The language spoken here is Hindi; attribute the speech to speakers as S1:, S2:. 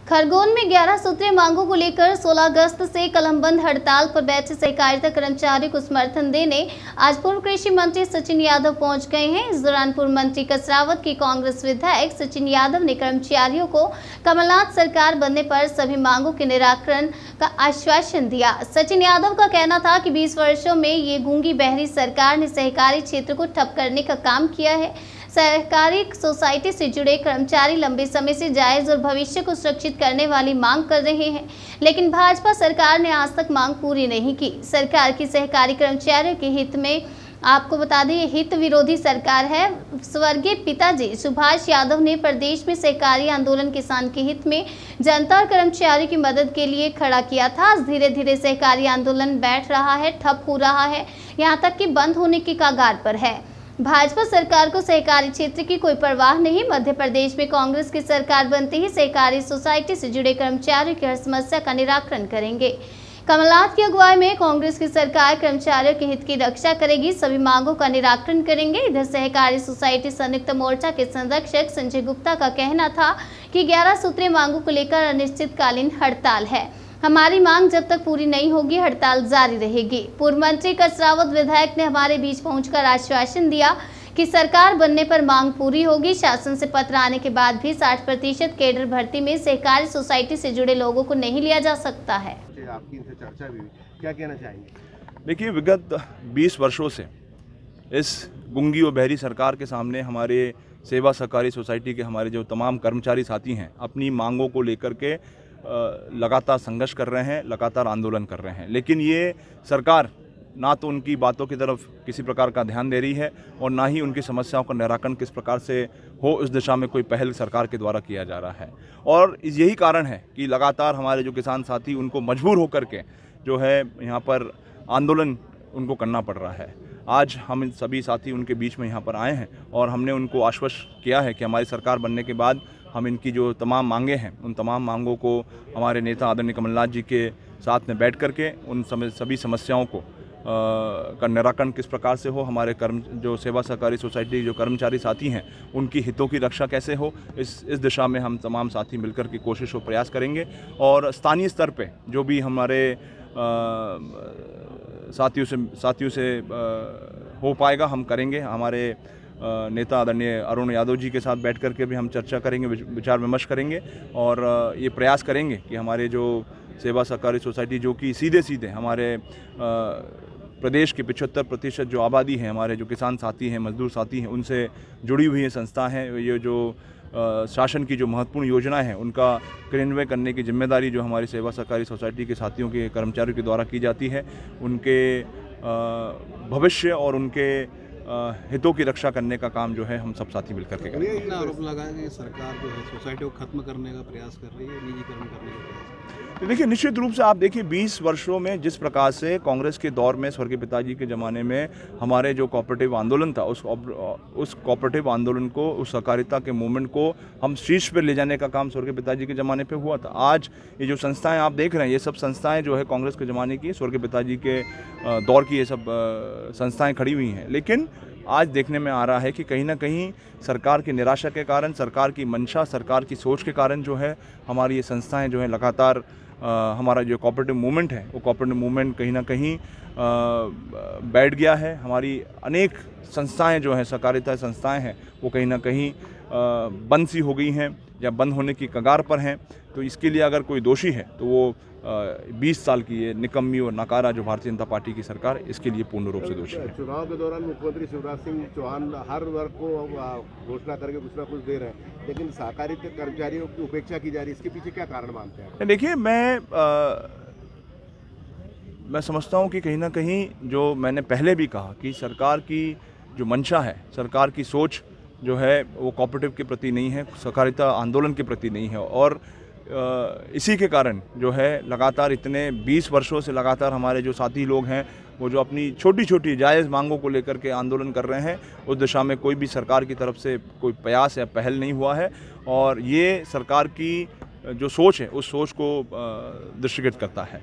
S1: खरगोन में 11 सूत्रीय मांगों को लेकर 16 अगस्त से कलमबंद हड़ताल पर बैठे सहकारिता कर्मचारियों को समर्थन देने आज पूर्व कृषि मंत्री सचिन यादव पहुंच गए हैं। इस दौरान पूर्व मंत्री कसरावत की कांग्रेस विधायक सचिन यादव ने कर्मचारियों को कमलनाथ सरकार बनने पर सभी मांगों के निराकरण का आश्वासन दिया। सचिन यादव का कहना था कि 20 वर्षों में ये गूंगी बहरी सरकार ने सहकारी क्षेत्र को ठप करने का काम किया है। सहकारी सोसाइटी से जुड़े कर्मचारी लंबे समय से जायज और भविष्य को सुरक्षित करने वाली मांग कर रहे हैं, लेकिन भाजपा सरकार ने आज तक मांग पूरी नहीं की। सरकार की सहकारी कर्मचारियों के हित में, आपको बता दें, हित विरोधी सरकार है। स्वर्गीय पिताजी सुभाष यादव ने प्रदेश में सहकारी आंदोलन किसान के हित में जनता और कर्मचारियों की मदद के लिए खड़ा किया था। धीरे धीरे सहकारी आंदोलन बैठ रहा है, ठप हो रहा है, यहाँ तक कि बंद होने की कगार पर है। भाजपा सरकार को सहकारी क्षेत्र की कोई परवाह नहीं। मध्य प्रदेश में कांग्रेस की सरकार बनते ही सहकारी सोसाइटी से जुड़े कर्मचारियों की हर समस्या का निराकरण करेंगे। कमलनाथ की अगुवाई में कांग्रेस की सरकार कर्मचारियों के हित की रक्षा करेगी, सभी मांगों का निराकरण करेंगे। इधर सहकारी सोसाइटी संयुक्त मोर्चा के संरक्षक संजय गुप्ता का कहना था कि 11 सूत्रीय मांगों को लेकर अनिश्चितकालीन हड़ताल है। हमारी मांग जब तक पूरी नहीं होगी, हड़ताल जारी रहेगी। पूर्व मंत्री कसरावत विधायक ने हमारे बीच पहुंचकर आश्वासन दिया कि सरकार बनने पर मांग पूरी होगी। शासन से पत्र आने के बाद भी 60% कैडर भर्ती में सहकारी सोसाइटी से जुड़े लोगों को नहीं लिया जा सकता है।
S2: आपकी इनसे चर्चा भी हुई, क्या कहना चाहेंगे?
S3: देखिए, विगत 20 वर्षों से इस गूंगी और बहरी सरकार के सामने हमारे सेवा सहकारी सोसाइटी के हमारे जो तमाम कर्मचारी साथी हैं, अपनी मांगों को लेकर के लगातार संघर्ष कर रहे हैं, लगातार आंदोलन कर रहे हैं, लेकिन ये सरकार ना तो उनकी बातों की तरफ किसी प्रकार का ध्यान दे रही है और ना ही उनकी समस्याओं का निराकरण किस प्रकार से हो, इस दिशा में कोई पहल सरकार के द्वारा किया जा रहा है। और यही कारण है कि लगातार हमारे जो किसान साथी, उनको मजबूर होकर के जो है यहाँ पर आंदोलन उनको करना पड़ रहा है। आज हम सभी साथी उनके बीच में यहाँ पर आए हैं और हमने उनको आश्वस्त किया है कि हमारी सरकार बनने के बाद हम इनकी जो तमाम मांगे हैं, उन तमाम मांगों को हमारे नेता आदरणीय कमलनाथ जी के साथ में बैठ करके उन सभी समस्याओं को का निराकरण किस प्रकार से हो, हमारे जो सेवा सहकारी सोसाइटी जो कर्मचारी साथी हैं, उनकी हितों की रक्षा कैसे हो, इस दिशा में हम तमाम साथी मिलकर के कोशिश और प्रयास करेंगे। और स्थानीय स्तर पे जो भी हमारे साथियों से हो पाएगा हम करेंगे। हमारे नेता आदरणीय अरुण यादव जी के साथ बैठ करके भी हम चर्चा करेंगे, विचार विमर्श करेंगे और ये प्रयास करेंगे कि हमारे जो सेवा सहकारी सोसाइटी जो कि सीधे हमारे प्रदेश की 75% जो आबादी है, हमारे जो किसान साथी हैं, मजदूर साथी हैं, उनसे जुड़ी हुई है संस्था हैं। ये जो शासन की जो महत्वपूर्ण योजना है, उनका क्रियान्वयन करने की जिम्मेदारी जो हमारी सेवा सहकारी सोसाइटी के साथियों के कर्मचारियों के द्वारा की जाती है, उनके भविष्य और उनके हितों की रक्षा करने का काम जो है हम सब साथी मिलकर के करेंगे।
S4: इतना आरोप लगाया कि सरकार जो है सोसाइटी को खत्म करने का प्रयास कर रही है, निजीकरण करने का प्रयास।
S3: तो देखिए, निश्चित रूप से आप देखिए 20 वर्षों में जिस प्रकार से कांग्रेस के दौर में, स्वर्गीय पिताजी के ज़माने में हमारे जो कोऑपरेटिव आंदोलन था, उस कोऑपरेटिव आंदोलन को, उस सहकारिता के मूवमेंट को हम शीर्ष पर ले जाने का काम स्वर्गीय पिताजी के ज़माने पे हुआ था। आज ये जो संस्थाएं आप देख रहे हैं, ये सब संस्थाएं जो है कांग्रेस के ज़माने की, स्वर्गीय पिताजी के दौर की ये सब संस्थाएँ खड़ी हुई हैं। लेकिन आज देखने में आ रहा है कि कहीं ना कहीं सरकार की निराशा के कारण, सरकार की मंशा, सरकार की सोच के कारण जो है हमारी ये संस्थाएं जो है लगातार हमारा जो कोऑपरेटिव मूवमेंट है, वो कोऑपरेटिव मूवमेंट कहीं ना कहीं बैठ गया है। हमारी अनेक संस्थाएं जो हैं, सहकारिता संस्थाएं हैं, वो कहीं ना कहीं बंद सी हो गई हैं या बंद होने की कगार पर हैं। तो इसके लिए अगर कोई दोषी है तो वो 20 साल की ये निकम्मी और नकारा जो भारतीय जनता पार्टी की सरकार, इसके लिए पूर्ण रूप से दोषी है।
S2: चुनाव के दौरान मुख्यमंत्री शिवराज सिंह चौहान हर वर्ग को घोषणा करके कुछ ना कुछ दे रहे हैं, लेकिन सहकारी कर्मचारियों की उपेक्षा की जा रही है, इसके पीछे क्या कारण मानते हैं?
S3: देखिए, मैं समझता हूँ कि कहीं ना कहीं जो मैंने पहले भी कहा कि सरकार की जो मंशा है, सरकार की सोच जो है, वो कोऑपरेटिव के प्रति नहीं है, सहकारिता आंदोलन के प्रति नहीं है। और इसी के कारण जो है लगातार इतने 20 वर्षों से लगातार हमारे जो साथी लोग हैं, वो जो अपनी छोटी छोटी जायज़ मांगों को लेकर के आंदोलन कर रहे हैं, उस दिशा में कोई भी सरकार की तरफ से कोई प्रयास या पहल नहीं हुआ है। और ये सरकार की जो सोच है, उस सोच को दृष्टिगत करता है।